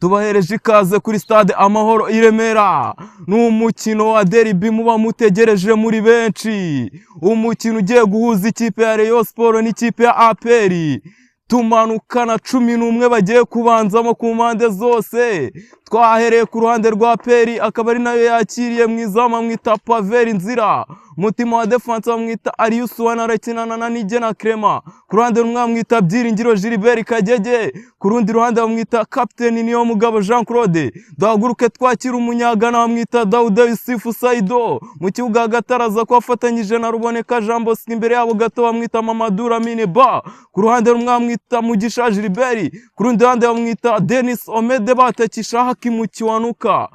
tubahereje ikaze kuri stade Amahoro i Remera. N'umukino wa derby muba mutegereje muri benshi, umukino ugiye guhuza ikipe ya Rayon Sport n'ikipe ya APR. Tumanukana 11 bagiye kubanzamo ku mpande zose. Twahereye ku ruhande rwa APR, akaba ari nayo yakiriye mwizama mwita Pavel Nzira, mutima wa defense mwita Arius Wanarakinana na Nigena Crema, ku ruhande rumwe mwita Byiringiro Gilbert Kagege, ku rundi ruhande mwita Captain Niyo Mugabo Jean Claude. Duhaguruke twakira umunyagana mwita Dauda Yusufu Saido, mu kibuga gataraza ko afatanyije na Ruboneka Jean Bosco, imbere yabo gato bamwita Mamadou Lamine Ba, ku ruhande rumwe mwita Mugisha Gilbert, ku rundi ruhande bamwita Denis Omede batakisha Hakimu Kiwanuka.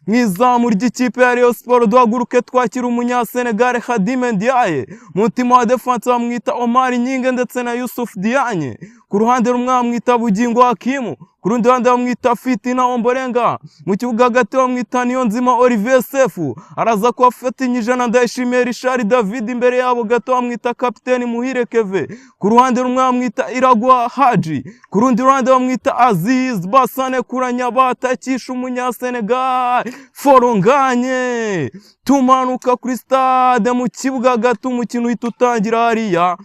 Mwizamu ry'ikipe ya Rayon Sport duhaguruke twakira umunya-Senegal Khadim Ndiaye, mutima wa defense bamwita Omar Nyinge ndetse na Yusuf Diagne, ku ruhande rumwe bamwita Bugingo Hakimu, ku rundi ruhande bamwita Fitina Ombolenga, mu kibuga hagati bamwita Niyonzima Olivier Sefu, araza ko afatanyije na Ndayishimiye Richard David, imbere yabo gato bamwita Kapiteni Muhire Keve, ku ruhande rumwe bamwita Iragwa Haji, ku rundi ruhande bamwita Aziz Basane Kuranya batakisha umunya-Senegal Foronganye. Tumanuka kuri stade mu kibuga gato, umukino uhita utangira hariya,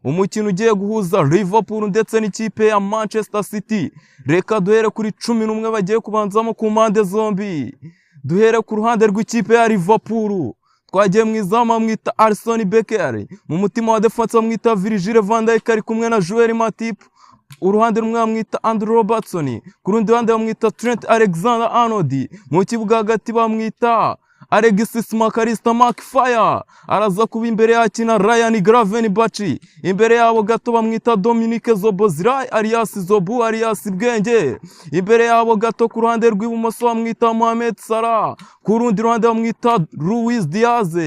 umukino ugiye guhuza Liverpool ndetse n'ikipe ya Manchester City. Reka duhere kuri 11 bagiye kubanzamo ku mpande zombi. Duhere ku ruhande rw'ikipe ya Liverpool, twagiye mwizama mwita Alisson Becker, mu mutima wa defense mwita Virgil van Dijk ari kumwe na Joel Matip, uruhande rumwe mwita Andrew Robertson, ku rundi ruhande bamwita Trent Alexander-Arnold, mu kibuga hagati bamwita Alexis Makarista McFire, araza kuba imbere yakina Ryan Gravenberch, imbere yabo gato bamwita Dominique Szoboszlai alias Zobu alias Bwenge, imbere yabo gato ku ruhande rw'ibumoso bamwita Mohamed Salah, ku rundi ruhande bamwita Luis Diaz,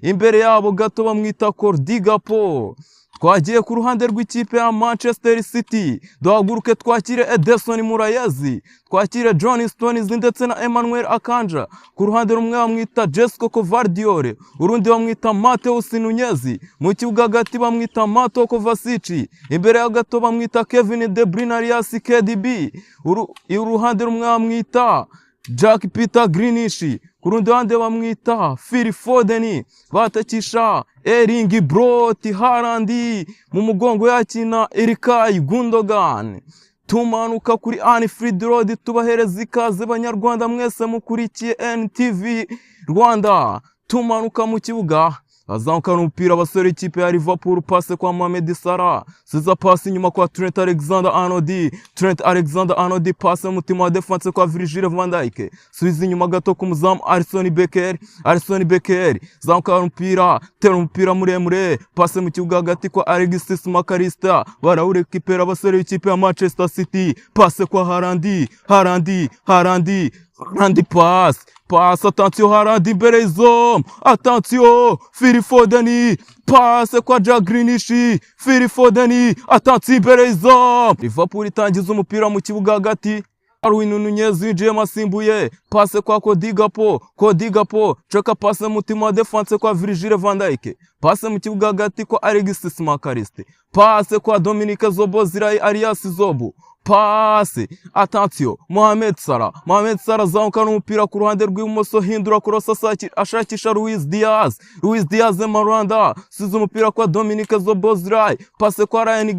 imbere yabo gato bamwita Cody Gakpo. Twagiye ku ruhande rw'ikipe ya Manchester City, duhaguruke twakire Ederson Murayazi, twakire John Stones ndetse na Emmanuel Akanja, ku ruhande rumwe bamwita Jesco Kovardiole, urundi bamwita Mateus Nunez, mu kibuga hagati bamwita Mato Kovacic, imbere ya gato bamwita Kevin De Bruyne alias KDB, uruhande rumwe bamwita Jack Peter Greenish, ku rundi ruhande bamwita Phil Foden, batakisha Erling Brot Haaland, mu mugongo yakina Ilkay Gundogan. Tumanuka kuri Anfield Road tubahereza ikaze banyarwanda mwese mukurikiye NTV Rwanda. Tumanuka mu kibuga, azamukana umupira abasore ikipe ya Liverpool, passe kwa Mohamed Salah, siza passe inyuma kwa Trent Alexander-Arnold, passe mutima wa defense kwa Virgil van Dijk, subiza inyuma gato ku muzamu Alisson Becker, zamukana umupira, tera umupira muremure, passe mu kibuga hagati kwa Alexis Makarista, barawurekipera abasore ikipe ya Manchester City, passe kwa Haaland, passe, attention Haaland imbere y'izom, attention Phil Foden, passe kwa Jack Greenish, Phil Foden, attention imbere y'izom. Liverpool itangiza umupira mu kibuga hagati, Darwin Nunez winjiye asimbuye, passe kwa Cody Gakpo, cheka passe mutima wa defense kwa Virgil van Dijk, passe mu kibuga hagati kwa Alexis Makariste, passe kwa Dominique Szoboszlai alias Zobu, passe, attention Mohamed Salah zamukana umupira ku ruhande rw'ibumoso, hindura cross ashakisha Luis Diaz Marwanda, siza umupira kwa Dominique Szoboszlai, passe kwa Ryan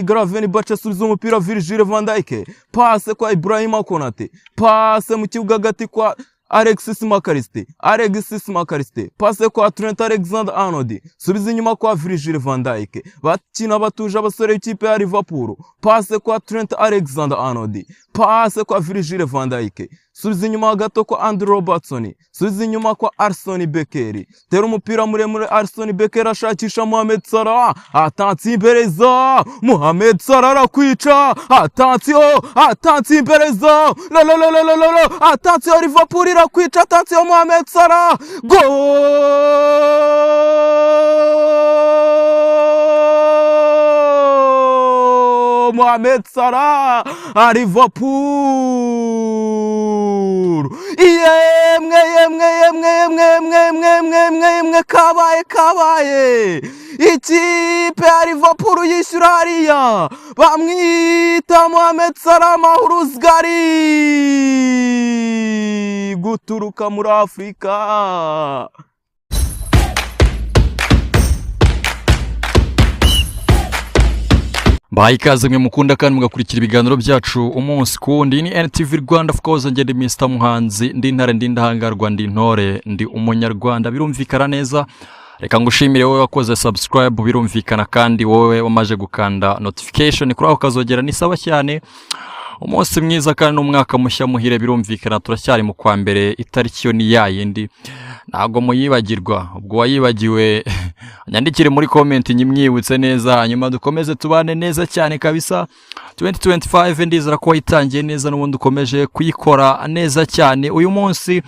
Gravenberch, subiza umupira Virgil van Dijk, passe kwa Ibrahima Konate, passe mu kibuga hagati kwa Alexis Makariste, passe kwa Trent Alexander-Arnold, subiza inyuma kwa Virgil van Dijk, bakina batuje abasore ikipe ya Liverpool, passe kwa Trent Alexander-Arnold, passe kwa Virgil van Dijk, subiza inyuma gato kwa Andrew Robertson, subiza inyuma kwa Alisson Becker, tera umupira muremure Alisson Becker ashakisha Mohamed Salah, attention imbere za Mohamed Salah arakwica, attention imbere za attention Liverpool irakwica, attention Mohamed Salah, Mohamed Salah Liverpool. Yemwe kabaye ikipe ya Liverpool yishyura hariya bamwita Mohamed Salah Mahrouzgari guturuka muri Afrika. Bayi ikaze mwe mukunda kandi mugakurikira ibiganiro byacu umunsi kundi. Ni NTV Rwanda, of course, ngende Mr Muhanzi, ndi intare ndi ndahangarwa ndi intore ndi umunyarwanda. Birumvikana neza, reka ngushimire wowe wakoze subscribe, birumvikana kandi wowe wamaje gukanda notification kuri aho kazogera, ni sawa cyane. Umunsi mwiza kandi n'umwaka mushya muhire, birumvikana turacyari mu kwa mbere, itariki yo ni yayindi ntago muyibagirwa. Ubwo wayibagiwe nyandikire muri comment nyimwibutse neza, hanyuma dukomeze tubane neza cyane kabisa. 2025 ndizera ko wayitangiye neza n'ubundi ukomeje kuyikora neza cyane. Uyu munsi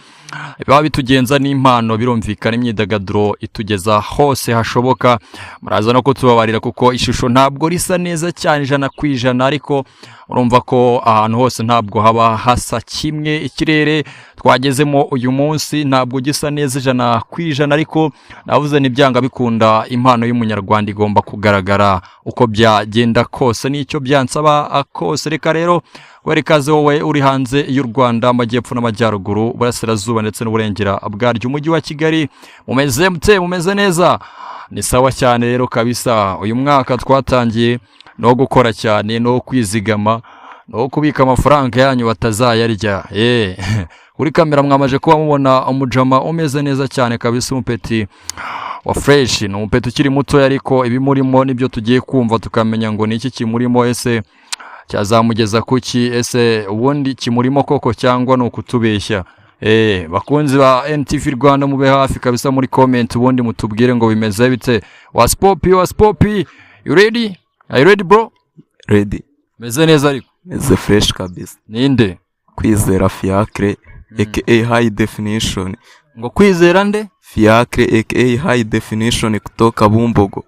biba bitugenza n'impano, birumvikana imyidagaduro itugeza hose hashoboka. Muraza no kutubabarira kuko ishusho ntabwo risa neza cyane 100%, ariko urumva ko ahantu hose ntabwo haba hasa kimwe. Ikirere twagezemo uyu munsi ntabwo gisa neza 100%, ariko navuze nibyanga bikunda impano y'umunyarwanda igomba kugaragara uko byagenda kose, nicyo byansaba kose. Reka rero werekaze wowe uri hanze y'u Rwanda, amajyepfo n'amajyaruguru, burasirazuba ndetse n'uburengera bwaryo, umujyi wa Kigali, mumeze neza? Ni sawa cyane rero kabisa. Uyu mwaka twatangiye no gukora cyane, no kwizigama, no kubika amafaranga yanyu batazayarya. Kuri kamera mwamaje kuba mubona umujama umeze neza cyane kabisa, umupeti wa fresh, no umupeti ukiri muto, ariko ibimurimo nibyo tugiye kumva tukamenya ngo niki kimurimo, ese cyazamugeza kuki, ese ubundi kimurimo koko cyangwa no kutubeshya. Bakunzi ba NTV Rwanda mube hafi kabisa muri comment, ubundi mutubwire ngo bimeze bite. Was Poppy, you ready? Are you ready bro? Ready. Meze neza ariko? Meze fresh kabisa. Ninde? Kwizera Fiacre aka High Definition. Ngo Kwizera nde? Fiacre aka High Definition kutoka Bumbogo.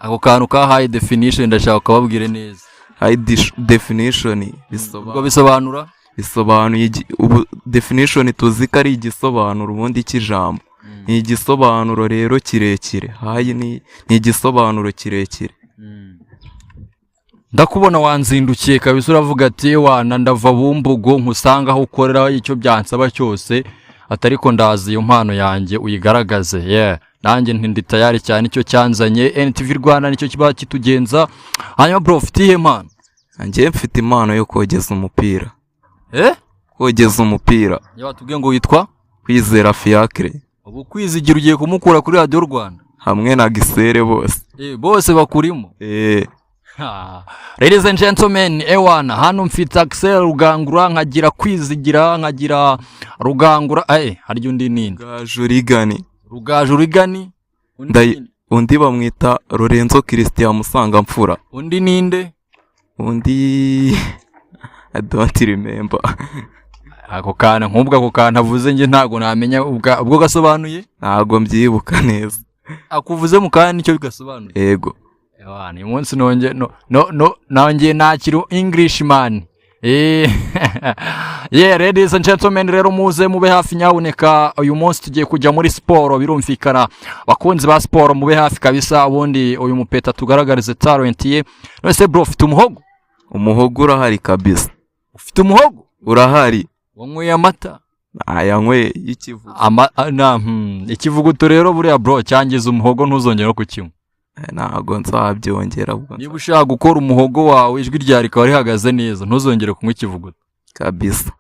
Ako kantu ka High Definition ndashaka kubabwire neza. High Definition bisobanura? Bisobanuye ubu definition tuzi ko ari igisobanuro ubundi cy'ijambo. Ni igisobanuro rero kirekire. High ni igisobanuro kirekire. Ndakubona wanzindukiye kabisa, uravuga ati wana ndava Bumbogo nkusanga aho ukorera icyo byansaba cyose, atariko ndazi iyo mpano yanjye uyigaragaze. Nanjye ntindi tayari cyane, icyo cyanzanye NTV Rwanda nicyo kiba kitugenza. Hanyuma bro, ufitiye impano? Nanjye mfite impano yo kogeza umupira. Kogeza umupira. Watubwiye ngo witwa Kwizera Fiacre. Ubu kwizigira ugiye kumukura kuri Radio Rwanda hamwe na Gisere bose. Bose bakurimo. Ladies and gentlemen, ewana hano mfite Axel Rugangura, nkagira Kwizigira, nkagira Rugangura, haryo undi ninde? Rugajurigani. Undi bamwita Lorenzo Christian Musanga Mfura. Undi ninde? Undi I don't remember. Ako kana nkubwa ako kana avuze nge ntago namenya ubwo gasobanuye, ntago mbyibuka neza. Akuvuze mu kana nicyo bigasobanuye. Yego. Ni umunsi nonge nakiri Englishman. Ladies and gentlemen, rero muze mube hafi nyabuneka. Uyu munsi tugiye kujya muri siporo, birumvikana bakunzi ba siporo mube hafi kabisa, ubundi uyu mupeta tugaragarize talent ye. Nose bro, ufite umuhogo? Umuhogo urahari kabisa. Ufite umuhogo? Urahari. Wanyweye amata? Yanyweye ikivugo. Ikivuguto rero buriya bro cyangiza umuhogo, ntuzongera kukinywa. Ntago nzabyongera ubwo. Niba ushaka gukora umuhogo wawe ijwi rya rikaba rihagaze neza, ntuzongere kunywa ikivuguto kabisa.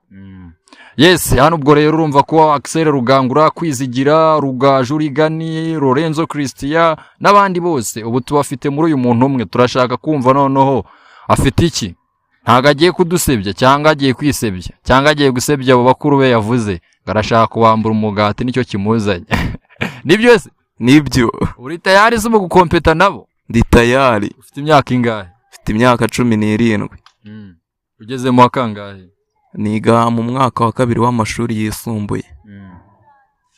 Yes, hano ubwo rero urumva ko Axel Rugangura, Kwizigira, Rugajurigani, Lorenzo Christian n'abandi bose ubu tubafite muri uyu muntu umwe. Turashaka kumva noneho afite iki, ntago agiye kudusebya cyangwa agiye kwisebya cyangwa agiye gusebya abo bakuru be yavuze garashaka kubambura umugati, nicyo kimuzanye. Nibyo se? Nibyo. Uri tayari se mu gukompeta nabo? Ndi tayari. Ufite imyaka ingahe? Ufite imyaka 17. Ugeze mu kangahe? Niga mu mwaka wa 2 w'amashuri yisumbuye.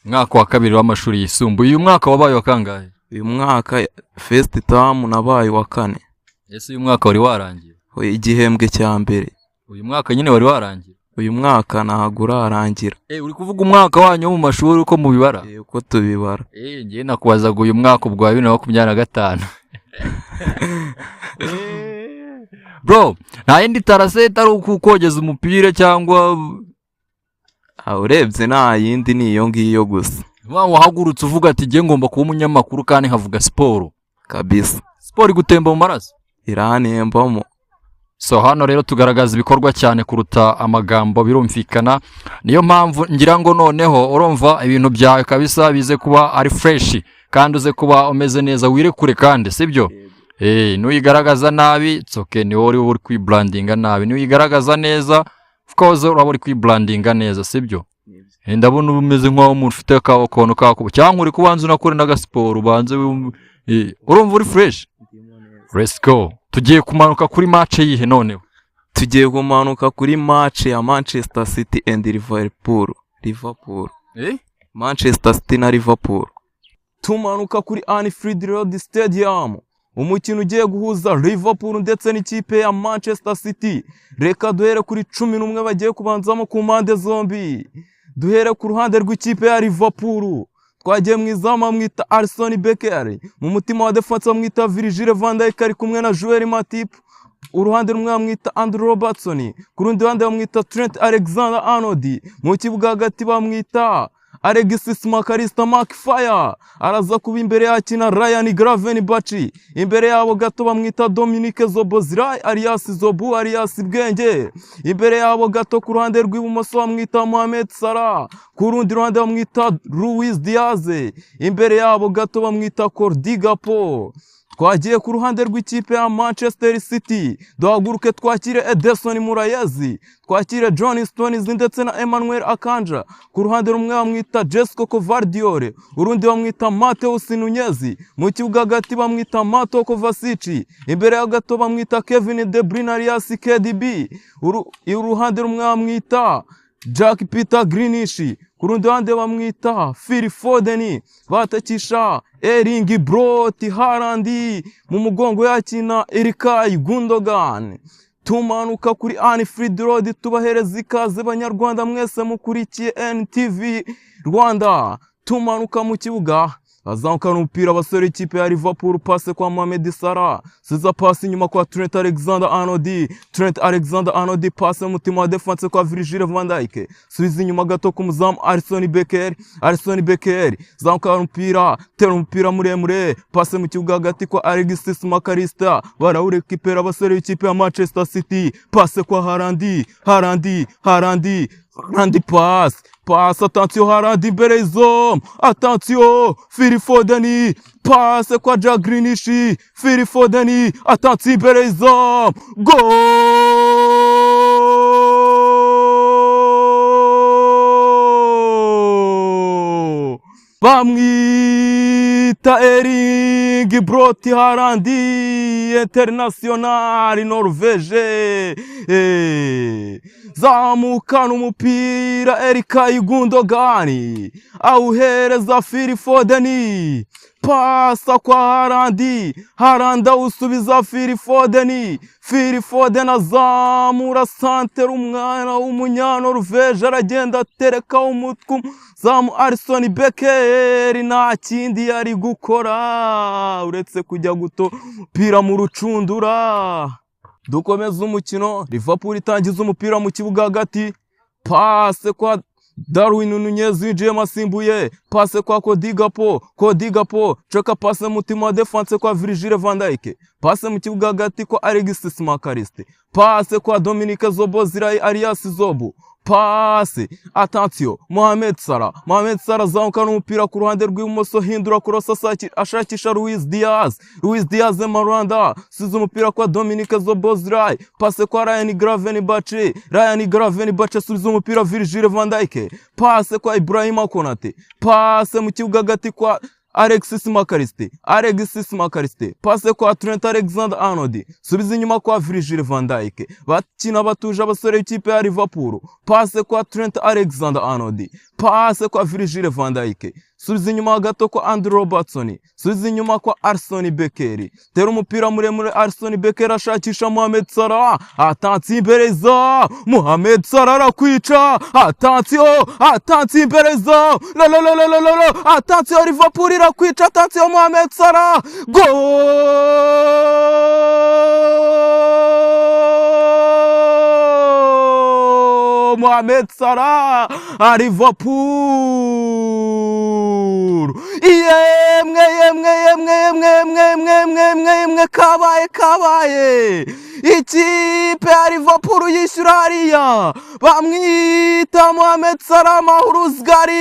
Mwaka wa 2 w'amashuri yisumbuye. Uyu mwaka wabaye wa kangahe? Uyu mwaka first term nabaye wa 4. Ese uyu mwaka wari warangiye? Igihembwe cya mbere. Uyu mwaka nyine wari warangiye? uyu mwaka ntabwo urarangira. Uri kuvuga umwaka wanyu mu mashuri uko mubibara? Uko tubibara. Ngiye nakubazaga uyu mwaka ubwo wa 2025. Bro, nta yindi taraseta ari ukogeza umupira cyangwa urebye nta yindi ni iyo ngiyo gusa. Wahagurutse uvuga ati ngiye ngomba kuba umunyamakuru kandi nkavuga siporo kabisa. Siporo igutemba mu maraso? Iranembamo. So hano rero tugaragaza ibikorwa cyane kuruta amagambo, birumvikana. Niyo mpamvu ngira ngo noneho urumva ibintu byawe kabisa bize kuba ari fresh kandi uze kuba umeze neza, wirekure kandi sibyo? Nuyigaragaza nabi it's okay, ni wowe uri kwibrandinga nabi. Nuyigaragaza neza of course uraba uri kwibrandinga neza sibyo? Ndabona umeze nk'aho mufite akakono kako cyangwa uri kubanza unakora n'agasiporo ubanze urumva uri fresh. Let's go. Tugiye kumanuka kuri match yihe noneho? Tugiye kumanuka kuri match ya Manchester City and Liverpool. Manchester City na Liverpool. Tumanuka kuri Anfield Road Stadium. Umukino ugiye guhuza Liverpool ndetse n'ikipe ya Manchester City. Reka duhere kuri 11 bagiye kubanzamo ku mpande zombi. Duhere ku ruhande rw'ikipe ya Liverpool. Twagiye mu izamu mwita Alisson Becker, mu mutima wa defense mwita Virgil van Dijk ari kumwe na Joel Matip. Uruhande rumwe mwita Andrew Robertson, ku rundi ruhande mwita Trent Alexander-Arnold, mu kibuga hagati bamwita Alexis McAllister-McFire, araza kuba imbere yakina Ryan Gravenberch, imbere yabo gato bamwita Dominique Szoboszlai alias Zobu alias Bwenge, imbere yabo gato ku ruhande rw'ibumoso bamwita Mohamed Salah, ku rundi ruhande bamwita Luis Diaz, imbere yabo gato bamwita Cody Gakpo. Twagiye ku ruhande rw'ikipe ya Manchester City, duhaguruke twakire Ederson Moraes, twakire John Stones ndetse na Emmanuel Akanja. Ku ruhande rumwe bamwita Jesco Kovardiol, urundi bamwita Mateus Nunez, mu kibuga hagati bamwita Mato Kovacic, imbere ya gato bamwita Kevin De Bruyne alias KDB, uruhande rumwe bamwita Jack Peter Grealish, ku rundi ruhande bamwita Phil Foden, batakisha Erling Brot Haaland, mu mugongo yakina Ilkay Gundogan. Tumanuka kuri Anfield Road, tubahereza ikaze banyarwanda mwese mukurikiye NTV Rwanda. Tumanuka mu kibuga, azamukana umupira abasore ikipe ya Liverpool, passe kwa Mohamed Salah, siza passe inyuma kwa Trent Alexander-Arnold, Trent Alexander-Arnold passe mutima wa defense kwa Virgil van Dijk, subiza inyuma gato ku muzamu Alisson Becker, zamukana umupira, tera umupira muremure, passe mu kibuga hagati kwa Alexis McAllister, barawurekipera abasore ikipe ya Manchester City, passe kwa Haaland, passe, attention Haaland imbere y'izom, attention Phil Foden, passe kwa Jack Grealish, Phil Foden, attention imbere y'izom, goal! Bamwita Erling Brot Haaland, international Norvege. Zamukana umupira Ilkay Gundogan, awuhereza Phil Foden, pasa kwa Haaland awusubiza Phil Foden azamura santere, umwana w'umunyanorvege aragenda atereka umutwe zamu Alisson Becker, nta kindi yari gukora uretse kujya gutopira mu rucundura. Dukomeza umukino, Liverpool itangiza umupira mu kibuga hagati, passe kwa Darwin Nunez winjiye asimbuye, passe kwa Cody Gakpo, choka passe mutima wa defense kwa Virgil van Dijk, passe mu kibuga hagati kwa Alexis McAllister, passe kwa Dominique Szoboszlai alias Zobu, passe, attention Mohamed Salah zamukana umupira ku ruhande rw'ibumoso, hindura cross ashakisha Luis Diaz Marwanda, size umupira kwa Dominique Szoboszlai, passe kwa Ryan Gravenberch, subiza umupira Virgil van Dijk, passe kwa Ibrahima Konate, passe mu kibuga hagati kwa Alexis McAllister, passe kwa Trent Alexander-Arnold, subiza inyuma kwa Virgil van Dijk, bakina batuje abasore ikipe ya Liverpool, passe kwa Trent Alexander-Arnold, passe kwa Virgil van Dijk, subiza inyuma gato kwa Andy Robertson, subiza inyuma kwa Alisson Becker, tera umupira muremure Alisson Becker ashakisha Mohamed Salah, atanze imbere za Mohamed Salah arakwica, atanze imbere za atanze Liverpool irakwica, atanze Mohamed Salah, Mohamed Salah Liverpool yemwe kabaye ikipe ya Liverpool yishyura hariya bamwita Mohamed Salah Mahuruzgari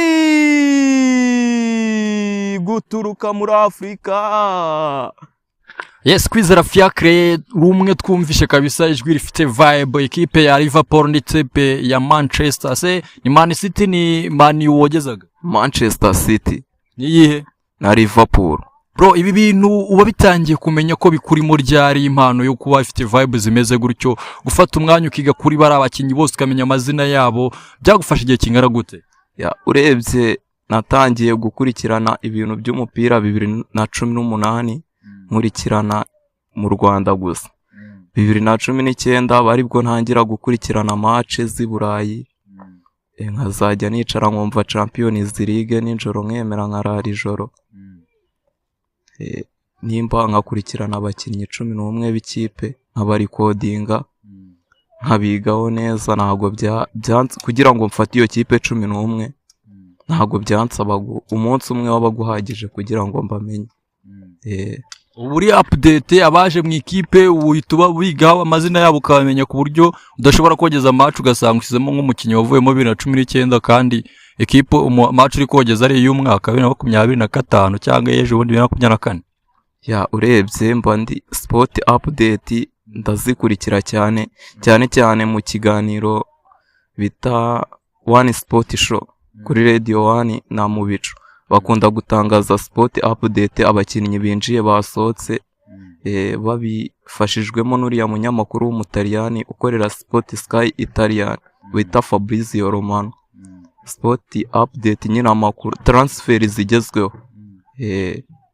guturuka muri Afrika. Yes, Kwizera Fiacre rumwe twumvishe kabisa ijwi rifite vibe ikipe ya Liverpool n'ikipe ya Manchester. Se ni Man City ni Man U wogezaga? Manchester City. Niyihe? Na Liverpool. Bro, ibi bintu uba bitangiye kumenya ko bikuri mu ryari impano yo kuba ifite vibe zimeze gutyo, gufata umwanya ukiga kuri bari abakinyi bose ukamenya amazina yabo, byagufasha igihe kingana gute? Ya urebye natangiye gukurikirana ibintu by'umupira 2018 nkurikirana mu Rwanda gusa. 2019 bari bwo ntangira gukurikirana match z'Iburayi, nkazajya nicara nkumva Champions League ninjoro nkemera nkarara ijoro, nimba nkakurikirana abakinnyi 11 b'ikipe nkabarikodinga nkabigaho neza. Ntago byanze kugira ngo mfate iyo kipe 11, ntago byansabaga umunsi umwe wabaguhagije kugira ngo mbamenye. Uburi update abaje mu ikipe uhita bigaho amazina yabo ukabamenya ku buryo udashobora kogeza match ugasanga usizemo nk'umukinnyi wavuyemo 2019 kandi ekipe match uri kogeza ari y'umwaka 2025 cyangwa ejo bundi 2024. Ya urebye mba ndi sport update ndazikurikira cyane mu kiganiro bita One Sport Show kuri Radio 1 na mu bicu. Bakunda gutangaza sport update abakinnyi binjiye basohotse, babifashijwemo n'uriya munyamakuru w'umutaliyani ukorera Sport Sky Italian bita Fabrizio Romano. Sport update nyina amakuru transfer zigezweho.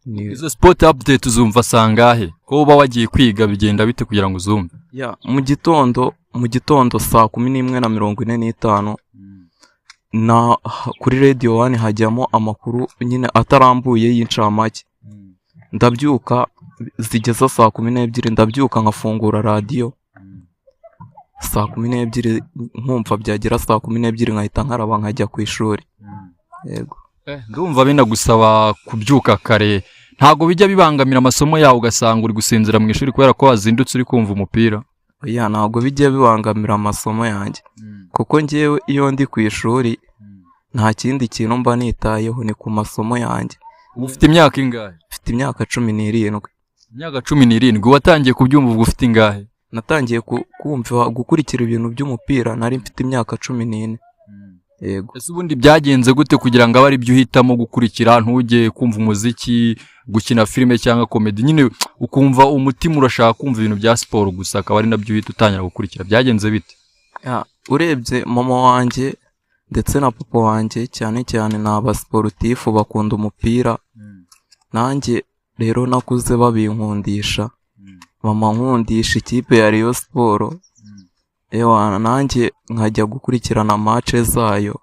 Izo sport update uzumva sangahe ko uba wagiye kwiga bigenda bite kugira ngo uzumve? Ya mu gitondo saa 11:45 na kuri Radio 1 hajyamo amakuru nyine atarambuye y'incamake. Ndabyuka zigeza saa 12 ndabyuka nkafungura radio saa 12 nkumva byagera saa 12 nkahita nkaraba nkajya ku ishuri. Yego. Ndumva binagusaba kubyuka kare, ntago bijya bibangamira amasomo yawe ugasanga uri gusinzira mu ishuri kubera ko wazindutse uri kumva umupira? Ya ntago bijya bibangamira amasomo yanjye, kuko ngewe iyo ndi ku ishuri nta kindi kintu mba nitayeho ni ku masomo yanjye. Ufite imyaka ingahe? Mfite imyaka 17. Imyaka 17 watangiye kubyumva ubwo ufite ingahe? Natangiye kumva gukurikira ibintu by'umupira nari mfite imyaka 14. Yego. Ese ubundi byagenze gute kugira ngo abari byo uhitamo gukurikira, ntujye kumva umuziki, gukina filime cyangwa comedy, nyine ukumva umutima urashaka kumva ibintu bya siporo gusa akaba ari nabyo uhita utangira gukurikira? Byagenze bite? Ya urebye mama wanjye ndetse na papa wanjye cyane ni abasportifu bakunda umupira. Nanjye rero nakuze babinkundisha. Mama nkundisha ikipe ya Rayon Sport. Nanjye nkajya gukurikirana match zayo,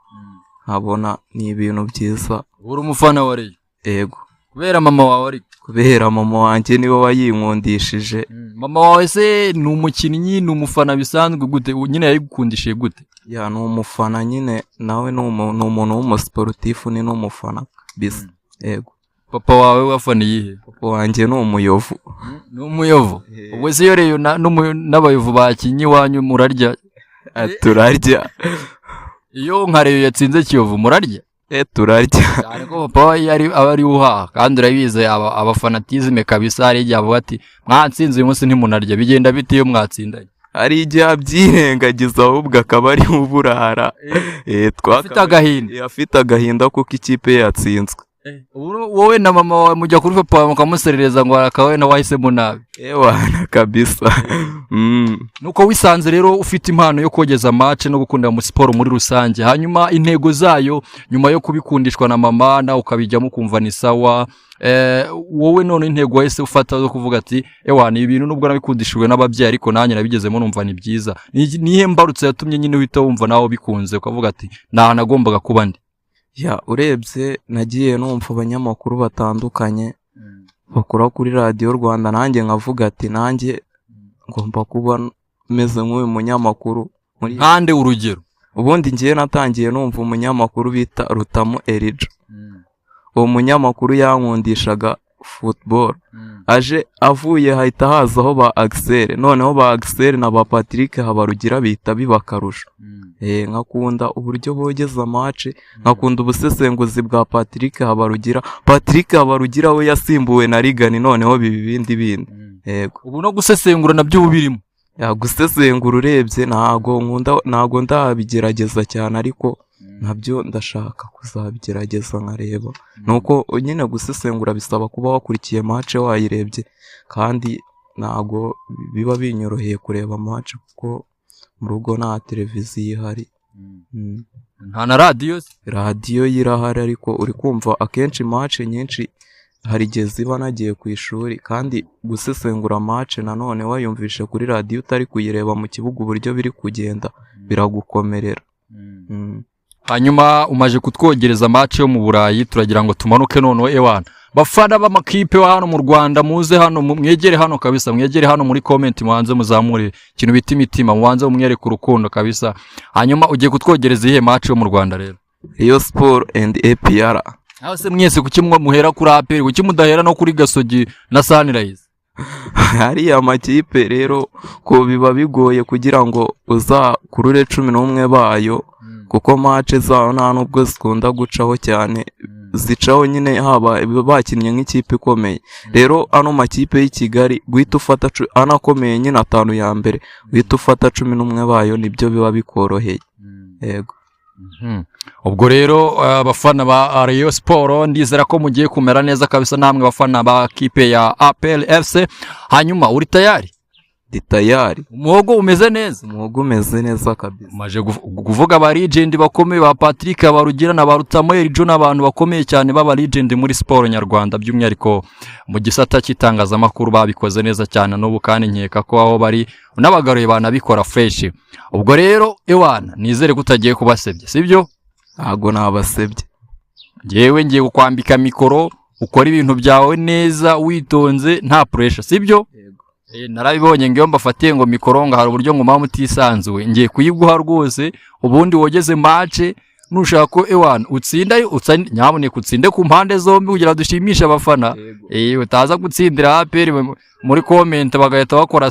nkabona ni ibintu byiza. Uri umufana wa Rayon? Yego. Kubera mama wawe ari? Kubera mama wanjye niwe wayinkundishije. Mama wawe se ni umukinnyi, ni umufana bisanzwe gute? Nyine yayigukundishije gute? Ya ni umufana nyine, nawe ni umuntu w'umusportifu ni n'umufana bisa. Yego. Papa wawe wafana iyihe? Papa wanjye ni umuyovu. Ni umuyovu? Ubwo se yo rero n'abayovu bakinyi wanyu murarya? Turarya. Iyo nka Rayon yatsinze Kiyovu murarya? Turarya. Cyane ko papa ari uhaha kandi urabize abafanatisme kabisa ari igihe avuga ati mwatsinze uyu munsi ntimunarya. Bigenda bite iyo mwatsindanye? Ari igihe abyirengagiza ahubwo akaba ari uburara. Afite agahinda. Afite agahinda kuko ikipe yatsinzwe. wowe na mama wawe mujya kuri papa mukamuserereza ngo arakawe na wahisemo nabi ewana kabisa. nuko wisanze rero ufite impano yo kogeza match no gukunda mu siporo muri rusange, hanyuma intego zayo nyuma yo kubikundishwa na mama na ukabijyamo kumva ni sawa, wowe none intego wese ufata zo kuvuga ati ewana ibintu nubwo nabikundishijwe n'ababyeyi ariko nanjye nabigezemo numva ni byiza, nihe mbarutse yatumye nyine uhita wumva nawe bikunze ukavuga ati nagombaga kuba ndi? Ya urebye nagiye numva abanyamakuru batandukanye bakora kuri Radio Rwanda, nanjye nkavuga ati nanjye ngomba kuba meze nk'uyu munyamakuru. Hande urugero ubundi ngiye natangiye numva umunyamakuru bita Rutamu Elijah. Uwo munyamakuru yankundishaga football. Aje avuye hahita hazaho ba Axel, noneho ba Axel na ba Patrick Habarugira bita bibakarusha. Nkakunda uburyo bogeza match, nkakunda ubusesenguzi bwa Patrick Habarugira. Patrick Habarugira we yasimbuwe na Rigani, noneho bindi. Yego. Ubu no gusesengura nabyo ubirimo. Ya gusesengura urebye ntago ndabigerageza cyane, ariko nabyo ndashaka kuzabigerageza nkareba. Nuko nyine gusesengura bisaba kuba wakurikiye match wayirebye, kandi ntago biba binyoroheye kureba match kuko mu rugo nta televiziyo ihari. Nta na radio yirahari, ariko uri kumva akenshi match nyinshi hari igihe ziba nagiye ku ishuri, kandi gusesengura match nanone wayumvishe kuri radio utari kuyireba mu kibuga uburyo biri kugenda biragukomerera. Hanyuma umaje kutwogereza match yo mu Burayi, turagira ngo tumanuke noneho ewana bafana b'amakipe wa hano mu Rwanda, muze hano mwegere hano kabisa, mwegere hano muri comment muhanze muzamure ikintu bita imitima, muhanze umwereke urukundo kabisa. Hanyuma ugiye kutwogereza ihe match yo mu Rwanda rero? Rayon Sport and APR. Aho se mwese kuki muhera kuri APR, kuki mudahera no kuri Gasogi na Sunrise? Hari amakipe rero ko biba bigoye kugira ngo uzakurure 11 bayo, kuko match zaho nta nubwo zikunda gucaho cyane, zicaho nyine haba bakinnye nk'ikipe ikomeye. Rero ano makipe y'i Kigali guhita ufata anakomeye nyine atanu ya mbere, guhita ufata 11 bayo nibyo biba bikoroheye. Yego. Ubwo rero abafana ba Rayon Sport ndizera ko mugiye kumera neza kabisa, namwe bafana ba kipe ya APR FC. Hanyuma uri tayari? Ndi tayari. Umuhogo umeze neza? Umuhogo umeze neza kabisa. Maje kuvuga ba legend bakomeye ba Patrick Habarugira na ba Rutamu Elijah, n'abantu bakomeye cyane baba legend muri sport nyarwanda, by'umwihariko mu gisata cy'itangazamakuru babikoze neza cyane, n'ubu kandi nkeka ko aho bari n'abagaruye banabikora fresh. Ubwo rero ewana nizere kutagiye kubasebye, sibyo? Ntago nabasebye. Jewe ngiye kukwambika mikoro ukora ibintu byawe neza witonze nta pressure, sibyo? Narabibonye ngiyo mbafatiye ngo mikoro ngo hari uburyo ngo mama utisanzuwe, ngiye kuyiguha rwose, ubundi wogeze match nushaka ko ewana utsinda nyabone kutsinde ku mpande zombi kugira dushimisha abafana. Utaza gutsindira APR muri comment bagahita bakora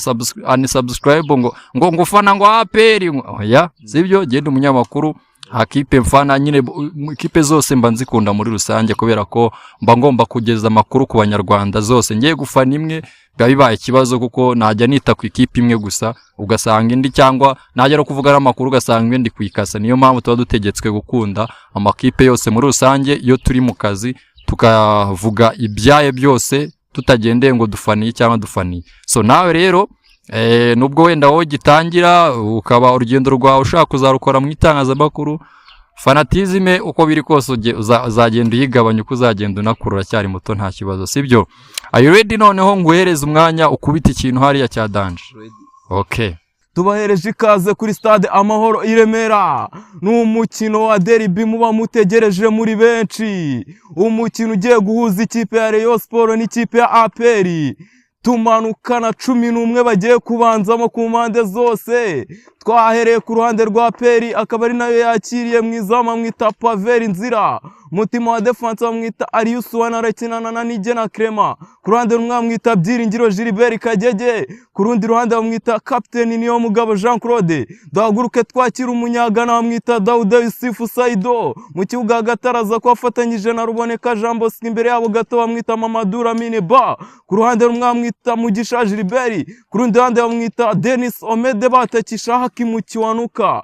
unsubscribe ngo fana ngo APR. Oya, sibyo? Genda umunyamakuru hakipe mfana nyine, ikipe zose mba nzikunda muri rusange, kubera ko mba ngomba kugeza amakuru ku banyarwanda zose. Ngiye gufana imwe bibaye ikibazo, kuko najya nita ku ikipe imwe gusa ugasanga indi, cyangwa najya no kuvuga amakuru ugasanga ndi kwikasa. Niyo mpamvu tuba dutegetswe gukunda amakipe yose muri rusange iyo turi mu kazi, tukavuga ibyaye byose tutagendeye ngo dufaniye cyangwa dufaniye. So nawe rero nubwo wenda wowe gitangira ukaba urugendo rwawe ushaka kuzarukora mu itangazamakuru, fanatizme uko biri kose uzagenda uyigabanya uko uzagenda unakurura cyari muto, nta kibazo, sibyo? Are you ready? Noneho nguhereza umwanya ukubita ikintu hariya cya danje. Okay. Tubahereje ikaze kuri stade Amahoro i Remera. N'umukino wa derby muba mutegereje muri benshi. Umukino ugiye guhuza ikipe ya Rayon Sport n'ikipe ya APR. Tumanukana 11 bagiye kubanzamo ku mpande zose. Twahereye ku ruhande rwa Peri, akaba ari nayo yakiriye mwizama mwita Pavel Nzira. Mutima wa defense mwita Arius Wanarakinana na Nige na Crema. Ku ruhande rumwe mwita Byiringiro Gilbert Kagege, ku rundi ruhande mwita Captain Niyo Mugabo Jean Claude. Dahaguruke twakira umunyagana mwita Daouda Yusufu Saido. Mu kibuga agataraza ko afatanyije na Ruboneka Jean Bosco, imbere yabo gato bamwita Mamadou Lamine Ba. Ku ruhande rumwe mwita Mugisha Gilbert, ku rundi ruhande bamwita Denis Omede batakisha Hakimu Kiwanuka.